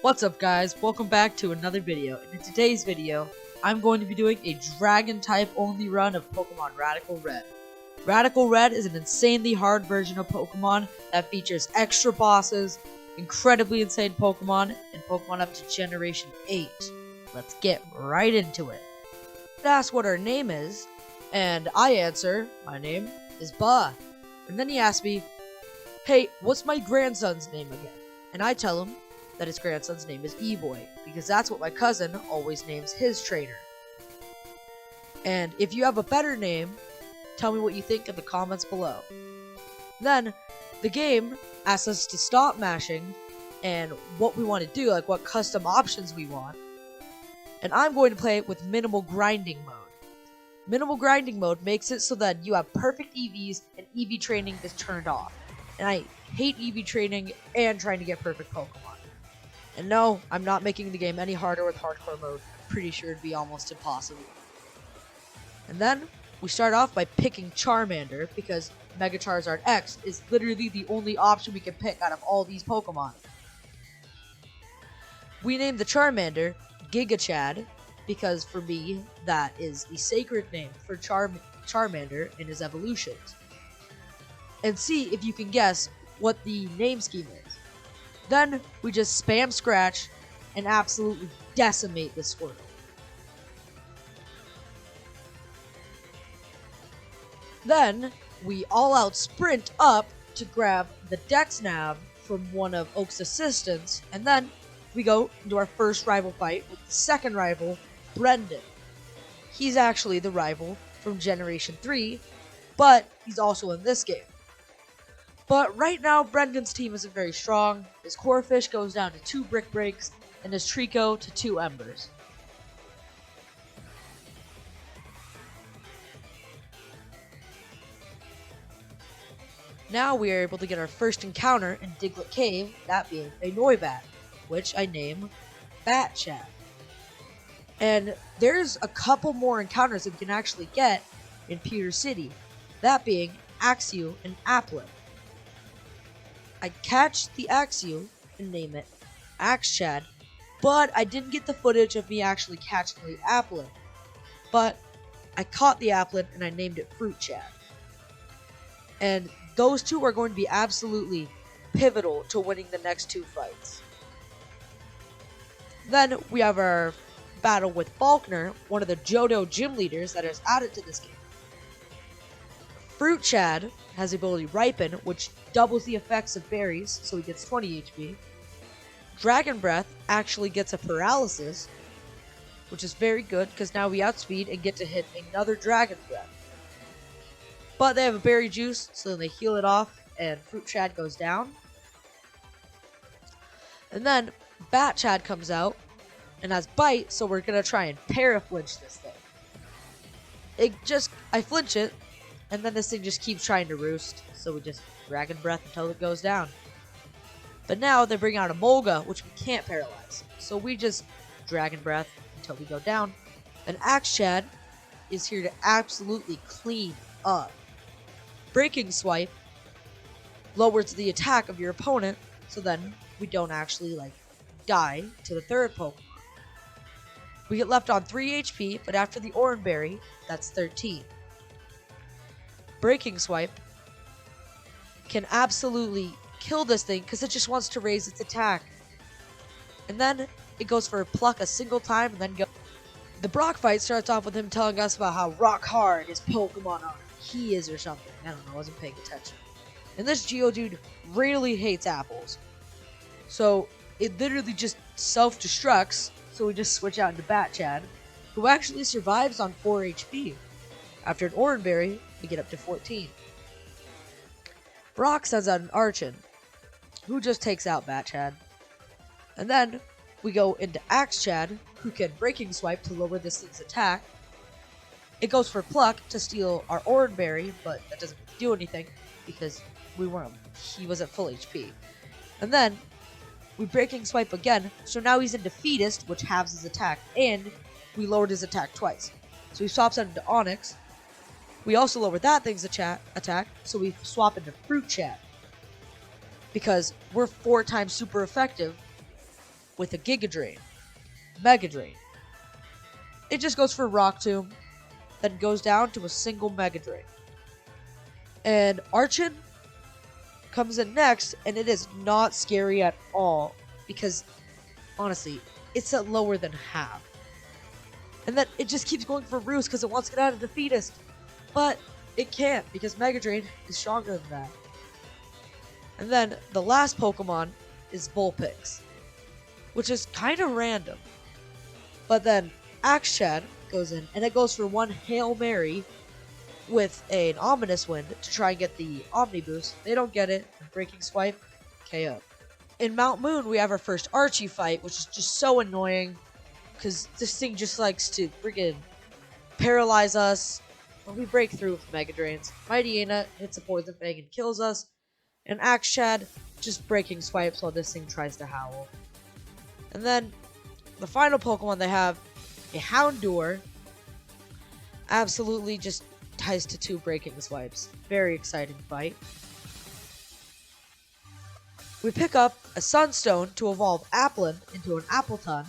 What's up guys, welcome back to another video, and in today's video, I'm going to be doing a dragon type only run of Pokemon Radical Red. Radical Red is an insanely hard version of Pokemon that features extra bosses, incredibly insane Pokemon, and Pokemon up to Generation 8. Let's get right into it. Ask what our name is, and I answer, my name is Ba. And then he asks me, hey, what's my grandson's name again? And I tell him that his grandson's name is E-Boy, because that's what my cousin always names his trainer. And if you have a better name, tell me what you think in the comments below. Then, the game asks us to stop mashing, and what we want to do, like what custom options we want. And I'm going to play it with minimal grinding mode. Minimal grinding mode makes it so that you have perfect EVs and EV training is turned off. And I hate EV training and trying to get perfect Pokemon. And no, I'm not making the game any harder with hardcore mode. I'm pretty sure it'd be almost impossible. And then, we start off by picking Charmander, because Mega Charizard X is literally the only option we can pick out of all these Pokemon. We named the Charmander Giga Chad, because for me, that is the sacred name for Charmander in his evolutions. And see if you can guess what the name scheme is. Then, we just spam Scratch and absolutely decimate the Squirtle. Then, we all-out sprint up to grab the Dex Nav from one of Oak's assistants, and then we go into our first rival fight with the second rival, Brendan. He's actually the rival from Generation 3, but he's also in this game. But right now, Brendan's team isn't very strong. His Corphish goes down to 2 Brick Breaks, and his Trico to 2 Embers. Now we are able to get our first encounter in Diglett Cave, that being a Noibat, which I name Bat Chat. And there's a couple more encounters that we can actually get in Pewter City, that being Axew and Applin. I catch the Axew and name it Axe Chad, but I didn't get the footage of me actually catching the Applin. But I caught the Applin and I named it Fruit Chad. And those two are going to be absolutely pivotal to winning the next 2 fights. Then we have our battle with Faulkner, one of the Johto gym leaders that is added to this game. Fruit Chad has the ability Ripen, which doubles the effects of berries, so he gets 20 HP. Dragon Breath actually gets a paralysis, which is very good, because now we outspeed and get to hit another Dragon Breath. But they have a Berry Juice, so then they heal it off, and Fruit Chad goes down. And then Bat Chad comes out, and has Bite, so we're going to try and para-flinch this thing. I flinch it, and then this thing just keeps trying to roost, so we just Dragon Breath until it goes down. But now they bring out a Molga, which we can't paralyze, so we just Dragon Breath until we go down. And Axe Chad is here to absolutely clean up. Breaking Swipe lowers the attack of your opponent, so then we don't actually die to the third Pokemon. We get left on 3 HP, but after the Oran Berry, that's 13. Breaking Swipe can absolutely kill this thing because it just wants to raise its attack. And then it goes for a Pluck a single time and then go. The Brock fight starts off with him telling us about how rock hard his Pokemon are. He is or something. I don't know, I wasn't paying attention. And this Geodude really hates apples. So it literally just self-destructs, so we just switch out into Bat Chad, who actually survives on 4 HP. After an Oran Berry, we get up to 14. Brock sends out an Archon, who just takes out Bat Chad. And then we go into Axe Chad, who can Breaking Swipe to lower this thing's attack. It goes for Pluck to steal our Oran Berry, but that doesn't do anything because he was at full HP. And then we Breaking Swipe again, so now he's in Defeatist, which halves his attack, and we lowered his attack twice. So he swaps out into Onyx. We also lowered that thing's attack, so we swap into Fruit Chad. Because we're 4 times super effective, with a Giga Drain, Mega Drain. It just goes for Rock Tomb, then goes down to a single Mega Drain. And Archon comes in next, and it is not scary at all because, honestly, it's at lower than half. And then it just keeps going for Roost because it wants to get out of Defeatist. But it can't because Mega Drain is stronger than that. And then the last Pokemon is Vulpix, which is kind of random. But then Axe Chad goes in, and it goes for one Hail Mary with an Ominous Wind to try and get the Omni Boost. They don't get it. Breaking Swipe, KO. In Mount Moon, we have our first Archie fight, which is just so annoying because this thing just likes to friggin' paralyze us. But we break through with Mega Drains. Mighty Aina hits a Poison Fang and kills us. And Axe Chad just Breaking Swipes while this thing tries to howl. And then the final Pokemon they have, a Houndour, absolutely just ties to 2 Breaking Swipes. Very exciting fight. We pick up a Sunstone to evolve Applin into an Appleton.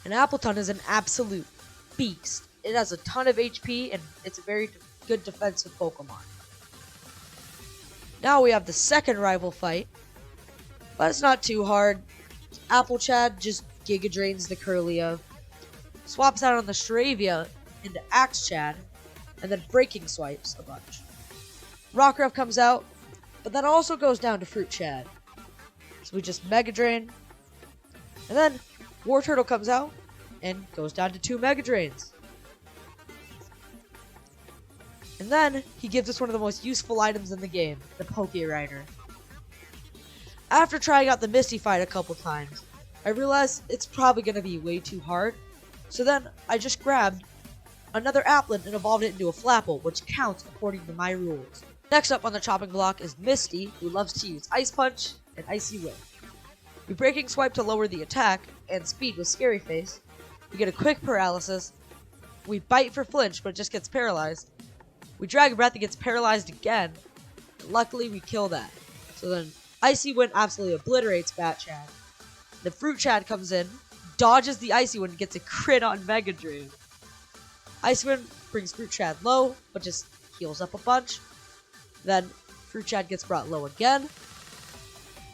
An Appleton is an absolute beast. It has a ton of HP and it's a very good defensive Pokemon. Now we have the second rival fight, but it's not too hard. Apple Chad just Giga Drains the Kirlia, swaps out on the Staravia into Axe Chad, and then Breaking Swipes a bunch. Rockruff comes out, but that also goes down to Fruit Chad. So we just Mega Drain, and then War Turtle comes out and goes down to 2 Mega Drains. And then he gives us one of the most useful items in the game, the Poke Rider. After trying out the Misty fight a couple times, I realized it's probably going to be way too hard. So then I just grabbed another Applin and evolved it into a Flapple, which counts according to my rules. Next up on the chopping block is Misty, who loves to use Ice Punch and Icy Wind. We Breaking Swipe to lower the attack and speed with Scary Face. We get a quick paralysis. We Bite for flinch, but it just gets paralyzed. We Dragon Breath, it gets paralyzed again. Luckily, we kill that. So then Icy Wind absolutely obliterates Bat Chad. The Fruit Chad comes in, dodges the Icy Wind, and gets a crit on Mega Drain. Icy Wind brings Fruit Chad low, but just heals up a bunch. Then Fruit Chad gets brought low again.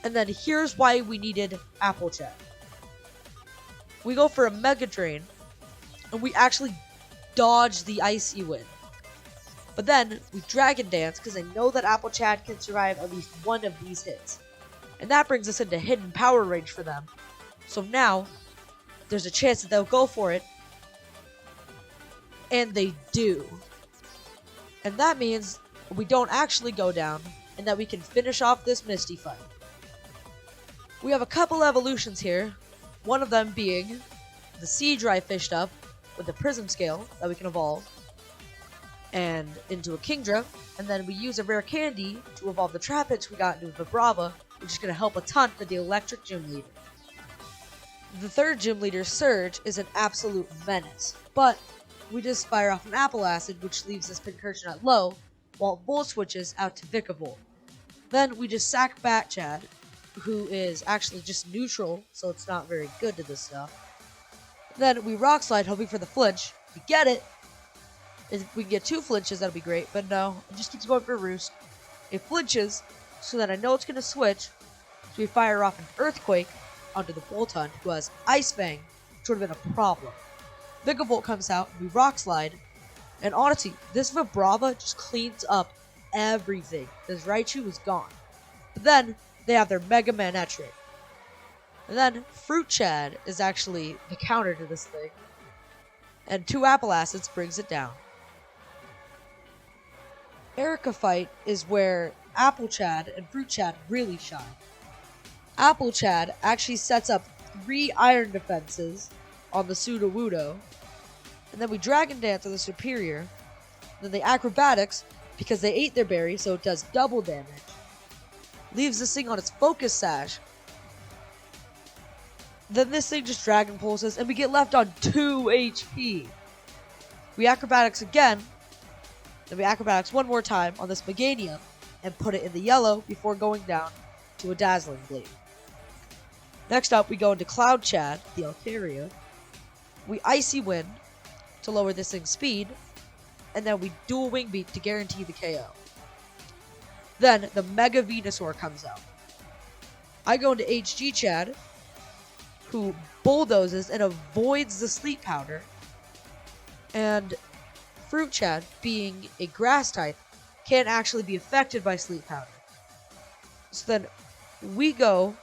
And then here's why we needed Apple Chad. We go for a Mega Drain, and we actually dodge the Icy Wind. But then we Dragon Dance because I know that Apple Chad can survive at least one of these hits. And that brings us into hidden power range for them. So now there's a chance that they'll go for it. And they do. And that means we don't actually go down and that we can finish off this Misty fight. We have a couple evolutions here. One of them being the Seadry fished up with the Prism Scale that we can evolve and into a Kingdra, and then we use a rare candy to evolve the Trapinch we got into a Vibrava, which is going to help a ton for the electric gym leader. The third gym leader, Surge, is an absolute menace, but we just fire off an Apple Acid, which leaves this Pincursion at low, while Volt switches out to Vikavolt. Then we just sack Bat Chad, who is actually just neutral, so it's not very good to this stuff. Then we Rock Slide, hoping for the flinch. We get it. If we can get 2 flinches, that'll be great, but no, it just keeps going for Roost. It flinches, so that I know it's going to switch, so we fire off an Earthquake onto the Boltund, who has Ice Fang, which would have been a problem. Vikavolt comes out, we Rock Slide, and honestly, this Vibrava just cleans up everything. This Raichu is gone. But then, they have their Mega Manectric. And then, Fruit Chad is actually the counter to this thing, and 2 Apple Acids brings it down. Erika fight is where Apple Chad and Fruit Chad really shine. Apple Chad actually sets up 3 Iron defenses on the Sudowoodo, and then we Dragon Dance on the Superior, then the Acrobatics, because they ate their berry, so it does double damage, leaves this thing on its Focus Sash, then this thing just Dragon Pulses, and we get left on 2 HP. We Acrobatics again, then we Acrobatics one more time on this Meganium, and put it in the yellow before going down to a Dazzling Blade. Next up, we go into Cloud Chad, the Altaria. We Icy Wind to lower this thing's speed, and then we Dual Wing Beat to guarantee the KO. Then the Mega Venusaur comes out. I go into HG Chad, who bulldozes and avoids the Sleep Powder, and Fruit Chad, being a grass type, can't actually be affected by Sleep Powder. So then we go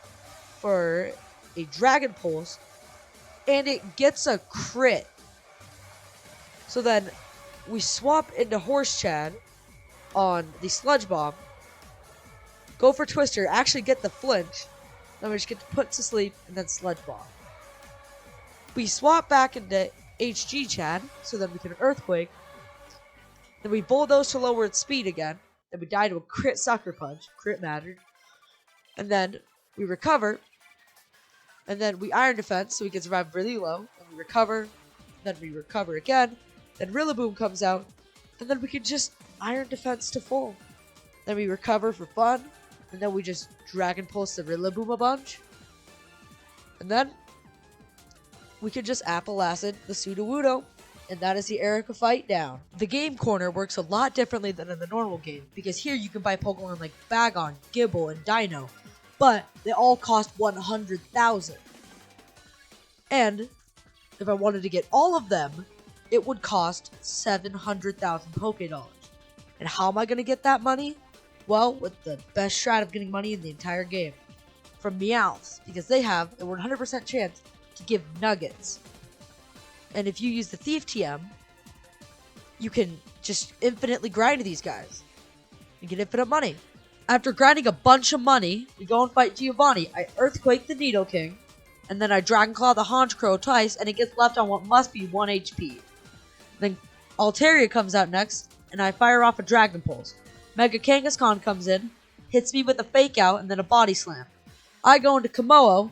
for a Dragon Pulse, and it gets a crit. So then we swap into Horse Chad on the Sludge Bomb, go for Twister, actually get the flinch, then we just get to put to sleep, and then Sludge Bomb. We swap back into HG Chad, so then we can Earthquake. Then we bulldoze to lower its speed again. Then we die to a crit Sucker Punch. Crit mattered. And then we recover. And then we Iron Defense, so we can survive really low. And we recover. Then we recover again. Then Rillaboom comes out. And then we can just Iron Defense to full. Then we recover for fun. And then we just Dragon Pulse the Rillaboom a bunch. And then we can just Apple Acid the Sudowoodo. And that is the Erika fight down. The game corner works a lot differently than in the normal game, because here you can buy Pokemon like Bagon, Gibble, and Dino, but they all cost 100,000. And if I wanted to get all of them, it would cost 700,000 Pokédollars. And how am I going to get that money? Well, with the best strat of getting money in the entire game, from Meowths, because they have a 100% chance to give nuggets. And if you use the Thief TM, you can just infinitely grind these guys and get infinite money. After grinding a bunch of money, we go and fight Giovanni. I Earthquake the Nidoking, and then I Dragon Claw the Honchkrow twice, and it gets left on what must be 1 HP. Then Altaria comes out next, and I fire off a Dragon Pulse. Mega Kangaskhan comes in, hits me with a Fake Out, and then a Body Slam. I go into Komodo,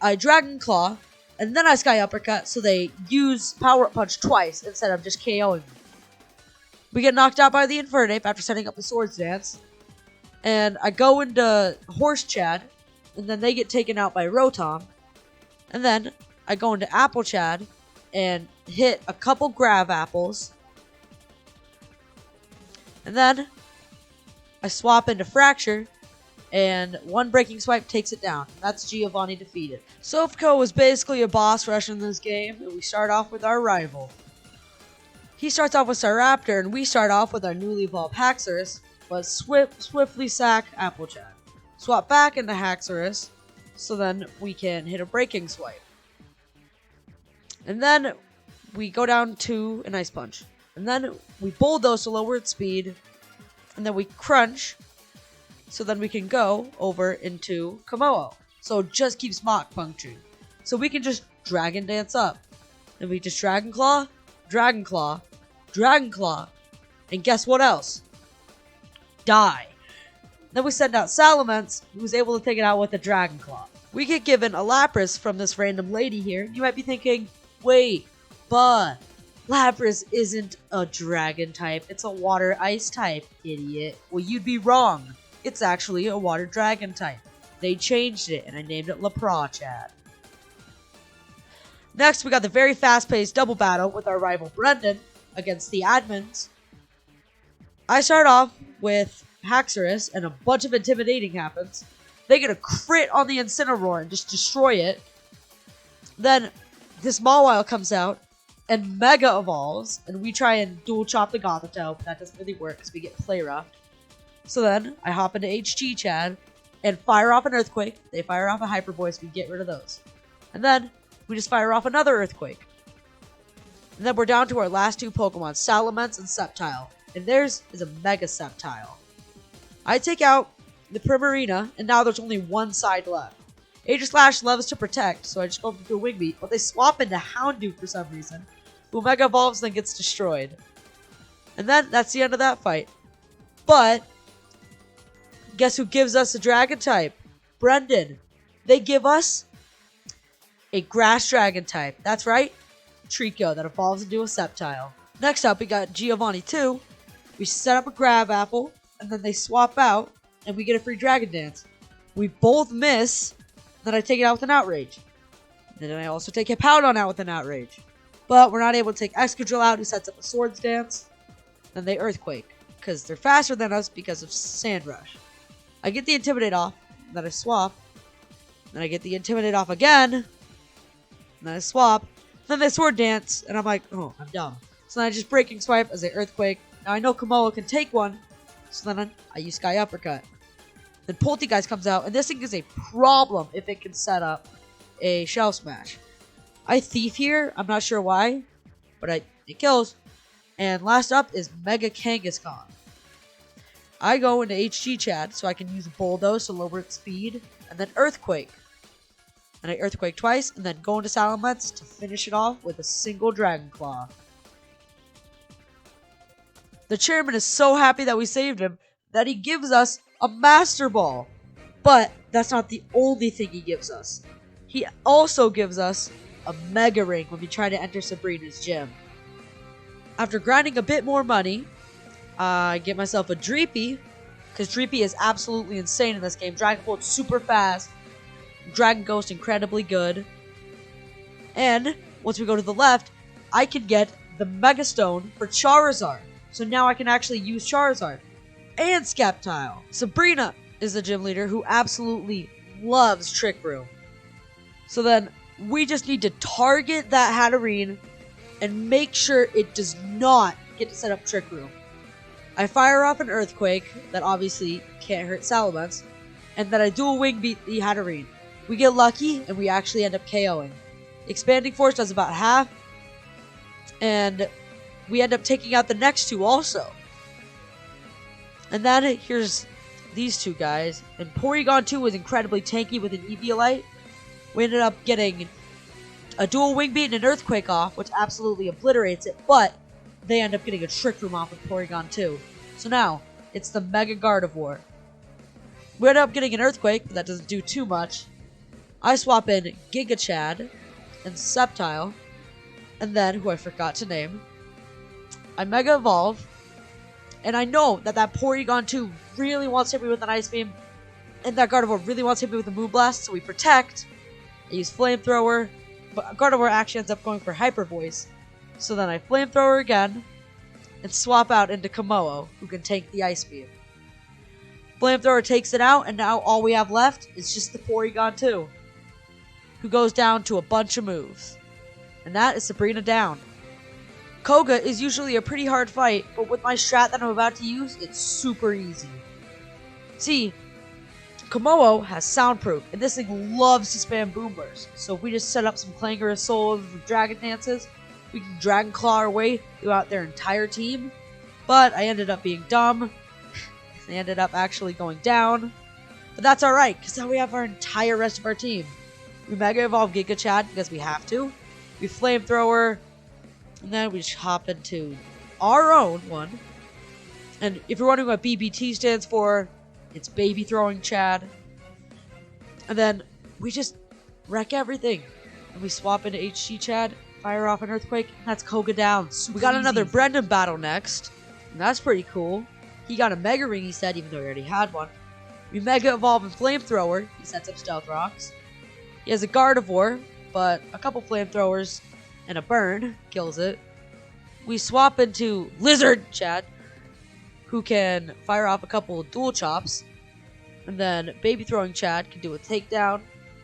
I Dragon Claw, and then I Sky Uppercut, so they use Power Up Punch twice instead of just KOing me. We get knocked out by the Infernape after setting up the Swords Dance. And I go into Horse Chad, and then they get taken out by Rotom. And then I go into Apple Chad, and hit a couple Grav Apples. And then I swap into Fracture, and one Breaking Swipe takes it down. That's Giovanni defeated. Sofco was basically a boss rush in this game, and we start off with our rival. He starts off with Staraptor, and we start off with our newly evolved Haxorus, but swiftly sack Applechad. Swap back into Haxorus, so then we can hit a Breaking Swipe. And then we go down to an Ice Punch. And then we Bulldoze to lower its speed, and then we Crunch, so then we can go over into Komodo. So it just keeps Mach Puncturing. So we can just Dragon Dance up. And we just Dragon Claw, Dragon Claw, Dragon Claw. And guess what else? Die. Then we send out Salamence, who's able to take it out with a Dragon Claw. We get given a Lapras from this random lady here. You might be thinking, wait, but Lapras isn't a dragon type. It's a water ice type, idiot. Well, you'd be wrong. It's actually a water dragon type. They changed it, and I named it Leprachad. Next, we got the very fast-paced double battle with our rival Brendan against the admins. I start off with Haxorus, and a bunch of intimidating happens. They get a crit on the Incineroar and just destroy it. Then, this Mawile comes out and Mega Evolves, and we try and dual chop the Gothitelle, but that doesn't really work because we get Play Roughed. So then, I hop into HG Chad and fire off an Earthquake. They fire off a Hyper Voice, we get rid of those. And then, we just fire off another Earthquake. And then we're down to our last two Pokemon, Salamence and Sceptile. And theirs is a Mega Sceptile. I take out the Primarina, and now there's only one side left. Aegislash loves to protect, so I just go for a Wing Beat, but they swap into Houndoom for some reason, who Mega Evolves and then gets destroyed. And then, that's the end of that fight. But, guess who gives us a Dragon type? Brendan. They give us a Grass Dragon type. That's right, Trico, that evolves into a Sceptile. Next up, we got Giovanni 2. We set up a Grab Apple, and then they swap out, and we get a free Dragon Dance. We both miss, Then I take it out with an Outrage. And then I also take Hippowdon out with an Outrage. But we're not able to take Excadrill out, who sets up a Swords Dance. Then they Earthquake, because they're faster than us because of Sand Rush. I get the Intimidate off, then I swap. Then I get the Intimidate off again. And then I swap. Then they Sword Dance, and I'm like, oh, I'm dumb. So then I just Breaking Swipe as they Earthquake. Now I know Komoa can take one, so then I use Sky Uppercut. Then Poltegeist comes out, and this thing is a problem if it can set up a Shell Smash. I Thief here, I'm not sure why, but it kills. And last up is Mega Kangaskhan. I go into HG Chad so I can use Bulldoze to lower its speed, and then Earthquake. And I Earthquake twice, and then go into Salamence to finish it off with a single Dragon Claw. The chairman is so happy that we saved him that he gives us a Master Ball. But that's not the only thing he gives us. He also gives us a Mega Ring when we try to enter Sabrina's gym. After grinding a bit more money, I get myself a Dreepy, because Dreepy is absolutely insane in this game. Dragon Bolt super fast, Dragon Ghost incredibly good. And once we go to the left, I can get the Mega Stone for Charizard. So now I can actually use Charizard and Sceptile. Sabrina is the gym leader who absolutely loves Trick Room. So then we just need to target that Hatterene and make sure it does not get to set up Trick Room. I fire off an Earthquake that obviously can't hurt Salamence, and then I Dual Wing beat the Hatterene. We get lucky and we actually end up KOing. Expanding Force does about half, and we end up taking out the next two also. And then here's these two guys, and Porygon 2 was incredibly tanky with an Eviolite. We ended up getting a Dual Wing Beat and an Earthquake off, which absolutely obliterates it, but they end up getting a Trick Room off with Porygon 2. So now, it's the Mega Gardevoir. We end up getting an Earthquake, but that doesn't do too much. I swap in Giga Chad and Sceptile, and then, who I forgot to name, I Mega Evolve, and I know that that Porygon 2 really wants to hit me with an Ice Beam, and that Gardevoir really wants to hit me with a Moonblast, so we protect. I use Flamethrower, but Gardevoir actually ends up going for Hyper Voice. So then I Flamethrower again, and swap out into Komoa, who can tank the Ice Beam. Flamethrower takes it out, and now all we have left is just the Porygon 2, who goes down to a bunch of moves. And that is Sabrina down. Koga is usually a pretty hard fight, but with my strat that I'm about to use, it's super easy. See, Komoa has Soundproof, and this thing loves to spam Boom Burst. So if we just set up some Clangorous Souls with Dragon Dances, we can Dragon Claw our way throughout their entire team. But I ended up being dumb. They ended up actually going down. But that's alright, because now we have our entire rest of our team. We Mega Evolve Giga Chad because we have to. We Flamethrower. And then we just hop into our own one. And if you're wondering what BBT stands for, it's Baby Throwing Chad. And then we just wreck everything. And we swap into HG Chad, fire off an Earthquake, and that's Koga down. We got another Brendan battle next. And that's pretty cool. He got a Mega Ring, he said, even though he already had one. We Mega Evolve and Flamethrower. He sets up Stealth Rocks. He has a Gardevoir, but a couple Flamethrowers and a Burn kills it. We swap into Lizard Chad, who can fire off a couple of Dual Chops. And then Baby Throwing Chad can do a takedown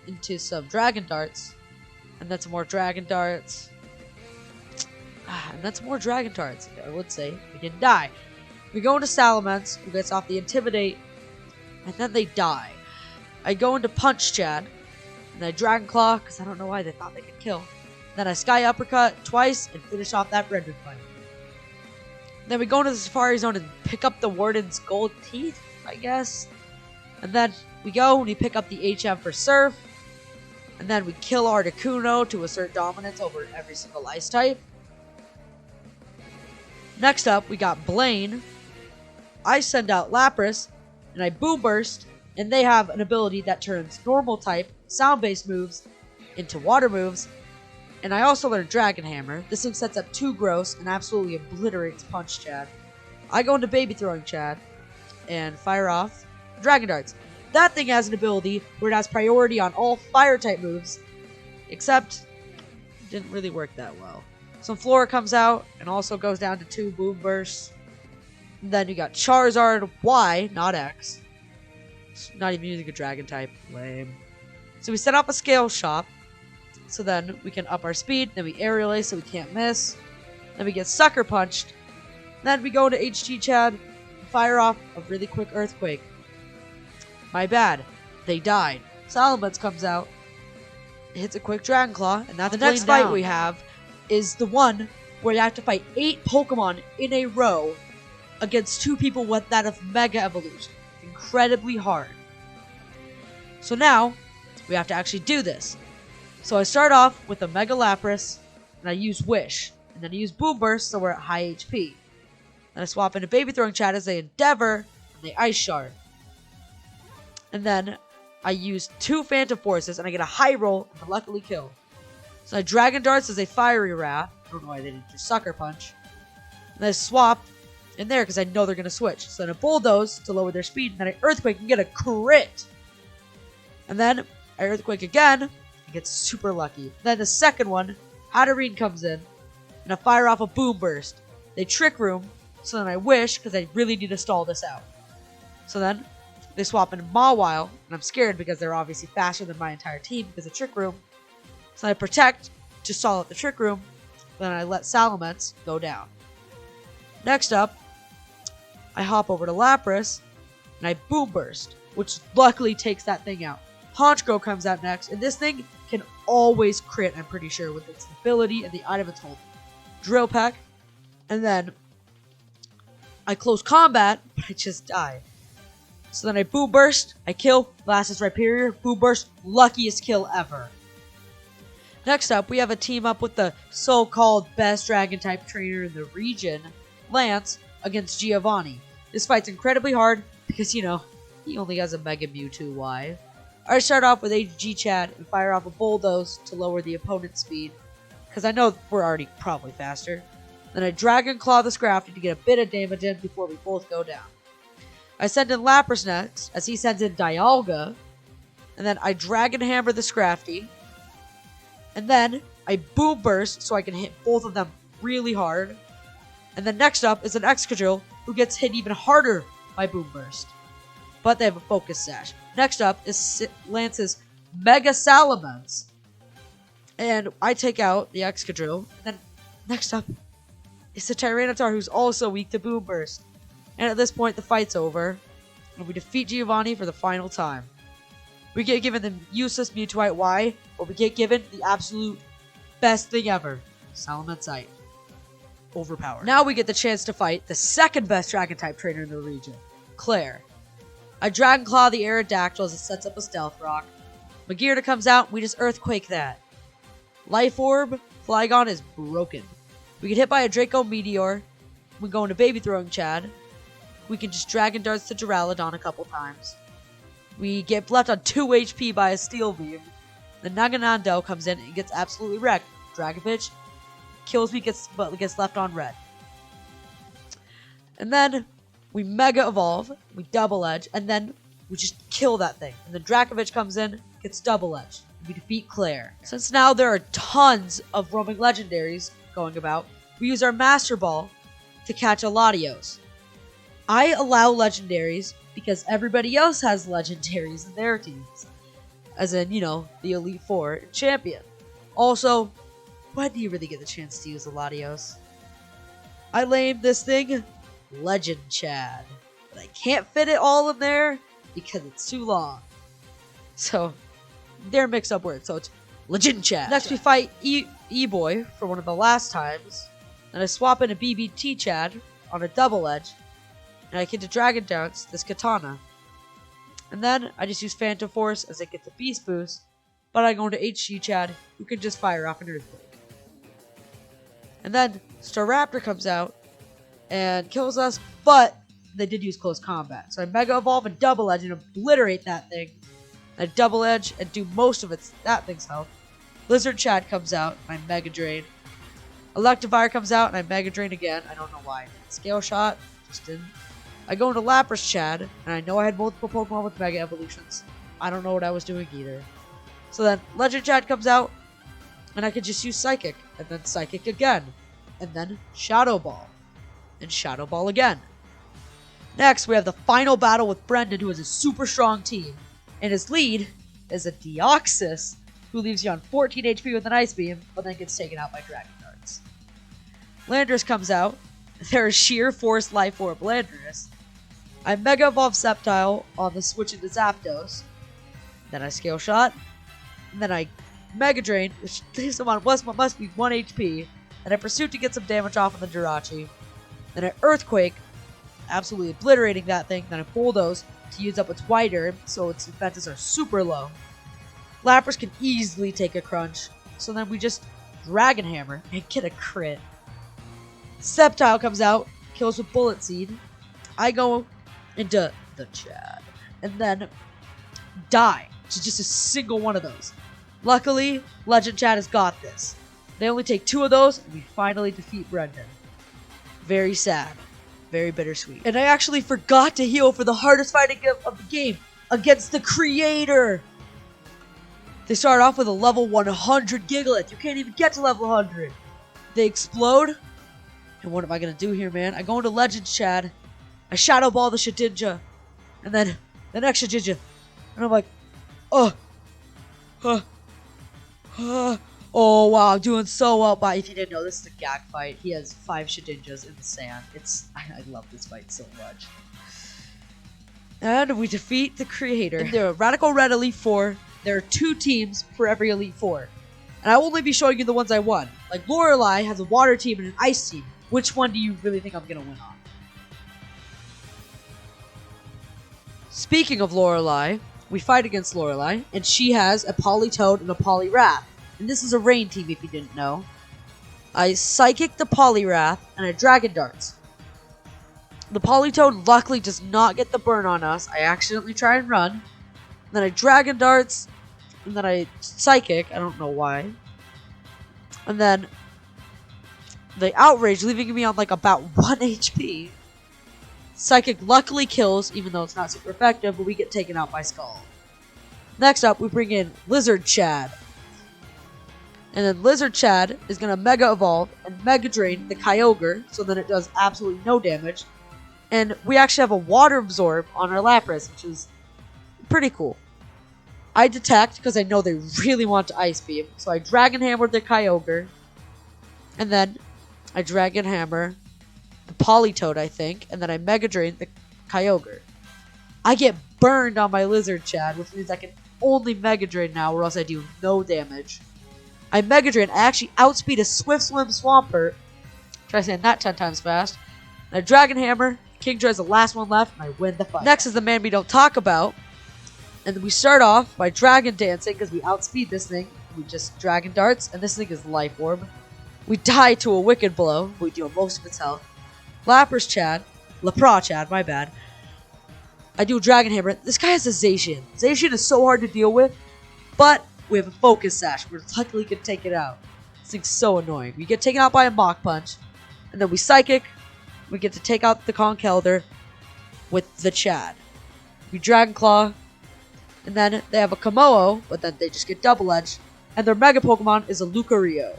into some Dragon Darts. And then some more Dragon Darts. And then some more Dragon Darts, I would say. We didn't die. We go into Salamence, who gets off the Intimidate. And then they die. I go into Punch Chad. And I Dragon Claw, because I don't know why they thought they could kill. Then I Sky Uppercut twice and finish off that Brendan fight. Then we go into the Safari Zone and pick up the Warden's Gold Teeth, I guess. And then we go and we pick up the HM for Surf. And then we kill Articuno to assert dominance over every single ice type. Next up, we got Blaine. I send out Lapras, and I Boom Burst, and they have an ability that turns normal type, sound-based moves into water moves. And I also learned Dragon Hammer. This thing sets up 2 Gross and absolutely obliterates Punch Chad. I go into Baby Throwing Chad and fire off Dragon Darts. That thing has an ability where it has priority on all fire-type moves, except it didn't really work that well. Some Flora comes out and also goes down to 2 Boom Bursts. And then you got Charizard Y, not X. It's not even using a Dragon type. Lame. So we set up a Scale Shop, so then we can up our speed. Then we Aerial Ace so we can't miss. Then we get Sucker Punched. Then we go to HG Chad and fire off a really quick Earthquake. My bad. They died. Salamence comes out, hits a quick Dragon Claw, and that's the next fight we have is the one where you have to fight 8 Pokemon in a row against 2 people with that of Mega Evolution. Incredibly hard. So now, we have to actually do this. So I start off with a Mega Lapras, and I use Wish. And then I use Boom Burst, so we're at high HP. Then I swap into Baby Throwing Chat as they Endeavor, and they Ice Shard. And then I use 2 Phantom Forces, and I get a high roll, and luckily kill. So I Dragon Darts as a Fiery Wrath. I don't know why they didn't do Sucker Punch. And I swap in there because I know they're going to switch. So then I Bulldoze to lower their speed, and then I Earthquake and get a crit. And then I Earthquake again and get super lucky. Then the second one, Hatterene comes in, and I fire off a Boom Burst. They Trick Room, so then I Wish because I really need to stall this out. So then they swap into Mawile, and I'm scared because they're obviously faster than my entire team because of Trick Room. So I Protect to stall out the Trick Room, then I let Salamence go down. Next up, I hop over to Lapras, and I Boom Burst, which luckily takes that thing out. Honchkrow comes out next, and this thing can always crit, I'm pretty sure, with its ability and the item it's holding. Drill Peck, and then I close combat, but I just die. So then I Boom Burst, I kill, Lassus Rhyperior, Boom Burst, luckiest kill ever. Next up, we have a team up with the so-called best Dragon-type trainer in the region, Lance, against Giovanni. This fight's incredibly hard because, you know, he only has a Mega Mewtwo Y. I start off with HG Chad and fire off a Bulldoze to lower the opponent's speed, because I know we're already probably faster. Then I Dragon Claw the Scrafty to get a bit of damage in before we both go down. I send in Lapras next, as he sends in Dialga, and then I Dragon Hammer the Scrafty, and then I Boom Burst so I can hit both of them really hard. And then next up is an Excadrill who gets hit even harder by Boom Burst. But they have a Focus Sash. Next up is Lance's Mega Salamence. And I take out the Excadrill. Then next up is the Tyranitar who's also weak to Boom Burst. And at this point the fight's over. And we defeat Giovanni for the final time. We get given the useless Mewtwo Y, but we get given the absolute best thing ever. Salamence. Overpowered. Now we get the chance to fight the second best Dragon-type trainer in the region, Claire. I Dragon Claw the Aerodactyl as it sets up a Stealth Rock. Magearna comes out, we just Earthquake that. Life Orb, Flygon is broken. We get hit by a Draco Meteor. We go into Baby Throwing Chad. We can just Dragon Darts to Duraludon a couple times. We get left on 2 HP by a Steel Beam. The Naganando comes in and gets absolutely wrecked. Dragovich kills me, but gets left on red. And then we Mega Evolve, we Double Edge, and then we just kill that thing. And then Dragovich comes in, gets Double Edge. We defeat Claire. Since now there are tons of roaming legendaries going about, we use our Master Ball to catch a Latios. I allow legendaries because everybody else has legendaries in their teams. As in, you know, the Elite Four and Champion. Also, when do you really get the chance to use the Latios? I named this thing Legend Chad. But I can't fit it all in there because it's too long. So, they're mixed up words, so it's Legend Chad. Next we fight E-Boy for one of the last times. And I swap in a BBT Chad on a Double Edge. And I get to Dragon Dance this Katana. And then I just use Phantom Force as it gets a Beast Boost. But I go into HG Chad, who can just fire off an Earthquake. And then Staraptor comes out and kills us, but they did use close combat. So I Mega Evolve and Double Edge and obliterate that thing. I Double Edge and do most of that thing's health. Lizard Chad comes out and I Mega Drain. Electivire comes out and I Mega Drain again. I don't know why. Scale Shot, just didn't. I go into Lapras Chad, and I know I had multiple Pokemon with Mega Evolutions. I don't know what I was doing either. So then Legend Chad comes out, and I could just use Psychic, and then Psychic again, and then Shadow Ball, and Shadow Ball again. Next, we have the final battle with Brendan, who has a super strong team, and his lead is a Deoxys, who leaves you on 14 HP with an Ice Beam, but then gets taken out by Dragon Darts. Landorus comes out. They're a sheer force Life Orb Landorus. I Mega Evolve Sceptile on the switch into Zapdos. Then I Scale Shot. And then I Mega Drain, which leaves him on must be 1 HP. Then I Pursuit to get some damage off of the Jirachi. Then I Earthquake, absolutely obliterating that thing. Then I Bulldoze to use up its Wider, so its defenses are super low. Lapras can easily take a crunch, so then we just Dragon Hammer and get a crit. Sceptile comes out, kills with Bullet Seed. I go into the Chad, and then die to just a single one of those. Luckily, Legend Chad has got this. They only take 2 of those, and we finally defeat Brendan. Very sad. Very bittersweet. And I actually forgot to heal for the hardest fighting of the game against the creator. They start off with a level 100 Gigalith. You can't even get to level 100. They explode. And what am I going to do here, man? I go into Legend Chad. I Shadow Ball the Shedinja. And then the next Shedinja. And I'm like, oh, wow, I'm doing so well. But if you didn't know, this is a gag fight. He has 5 Shedinjas in the sand. I love this fight so much. And we defeat the creator. In the Radical Red Elite Four, there are 2 teams for every Elite Four. And I will only be showing you the ones I won. Like Lorelei has a water team and an ice team. Which one do you really think I'm going to win on? Speaking of Lorelei, we fight against Lorelei, and she has a Politoed and a Poliwrath. And this is a rain team if you didn't know. I Psychic the Poliwrath, and I Dragon Darts. The Politoed luckily does not get the burn on us. I accidentally try and run. Then I Dragon Darts, and then I Psychic, I don't know why. And then they Outrage, leaving me on like about 1 HP. Psychic luckily kills, even though it's not super effective, but we get taken out by Skull. Next up, we bring in Lizard Chad. And then Lizard Chad is going to Mega Evolve and Mega Drain the Kyogre, so then it does absolutely no damage. And we actually have a Water Absorb on our Lapras, which is pretty cool. I Detect, because I know they really want to Ice Beam, so I Dragon Hammer the Kyogre. And then I Dragon Hammer the Politoed, I think, and then I Mega Drain the Kyogre. I get burned on my Lizard Chad, which means I can only Mega Drain now, or else I do no damage. I Mega Drain, I actually outspeed a Swift Swim Swampert. Try saying that 10 times fast. And I Dragon Hammer, Kingdra is the last one left, and I win the fight. Next is the man we don't talk about. And we start off by Dragon Dancing, because we outspeed this thing. We just Dragon Darts, and this thing is Life Orb. We die to a Wicked Blow, we deal most of its health. Lapras Chad, my bad. I do a Dragon Hammer. This guy has a Zacian. Zacian is so hard to deal with, but we have a Focus Sash. We're luckily going to take it out. This thing's so annoying. We get taken out by a Mach Punch, and then we Psychic. We get to take out the Conkeldurr with the Chad. We Dragon Claw, and then they have a Komodo, but then they just get Double Edge, and their Mega Pokemon is a Lucario.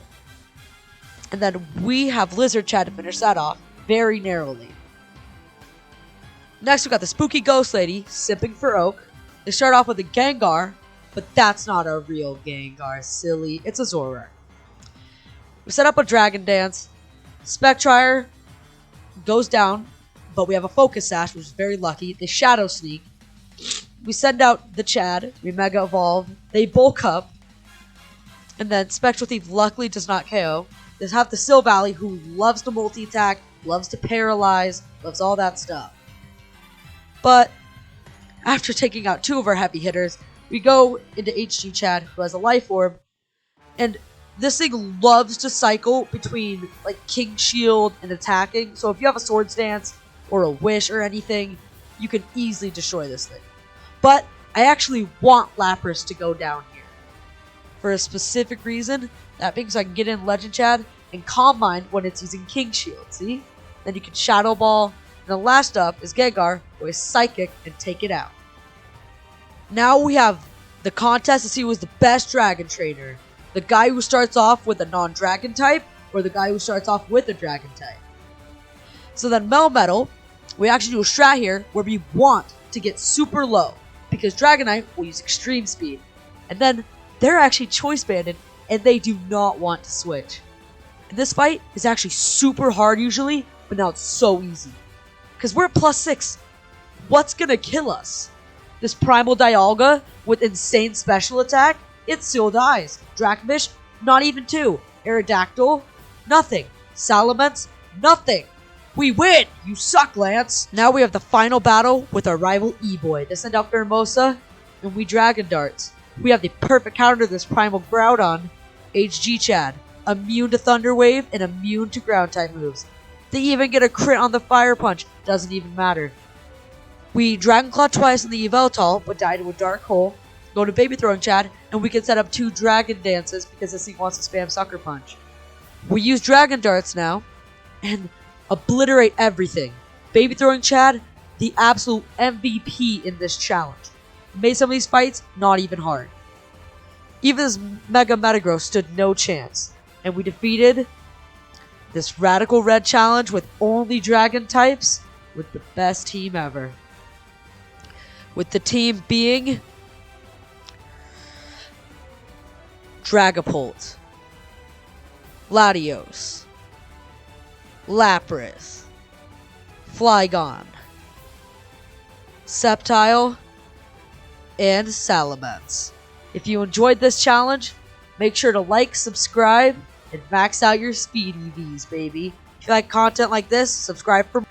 And then we have Lizard Chad to finish that off, very narrowly. Next, we got the Spooky Ghost Lady, Sipping for Oak. They start off with a Gengar, but that's not a real Gengar, silly. It's a Zoroark. We set up a Dragon Dance. Spectrier goes down, but we have a Focus Sash, which is very lucky. They Shadow Sneak. We send out the Chad. We Mega Evolve. They bulk up. And then Spectral Thief luckily does not KO. They have the Silvally, who loves to multi-attack, loves to paralyze, loves all that stuff. But after taking out 2 of our heavy hitters, we go into HG Chad, who has a Life Orb. And this thing loves to cycle between like King Shield and attacking. So if you have a Swords Dance or a Wish or anything, you can easily destroy this thing. But I actually want Lapras to go down here for a specific reason. That being so I can get in Legend Chad and Calm Mind when it's using King Shield. See? Then you can Shadow Ball And then last up is Gengar with Psychic and take it out. Now we have the contest to see who's the best Dragon Trainer. The guy who starts off with a non-Dragon type, or the guy who starts off with a Dragon type. So then Melmetal, we actually do a strat here where we want to get super low, because Dragonite will use extreme speed. And then they're actually choice banded, and they do not want to switch. And this fight is actually super hard usually, but now it's so easy. Because we're at +6. What's gonna kill us? This Primal Dialga with insane special attack? It still dies. Dracmish, not even 2. Aerodactyl, nothing. Salamence, nothing. We win! You suck, Lance! Now we have the final battle with our rival E-Boy to send out Hermosa, and we Dragon Darts. We have the perfect counter to this Primal Groudon, HG Chad, immune to Thunder Wave and immune to ground type moves. They even get a crit on the Fire Punch, doesn't even matter. We Dragon Claw twice in the Yveltal, but die to a Dark Hole, go to Baby Throwing Chad, and we can set up 2 Dragon Dances because this thing wants to spam Sucker Punch. We use Dragon Darts now, and obliterate everything. Baby Throwing Chad, the absolute MVP in this challenge. Made some of these fights not even hard. Even this Mega Metagross stood no chance. And we defeated this Radical Red challenge with only Dragon types with the best team ever. With the team being Dragapult, Latios, Lapras, Flygon, Sceptile, and Salamence. If you enjoyed this challenge, make sure to like, subscribe, and max out your speed EVs, baby. If you like content like this, subscribe for more.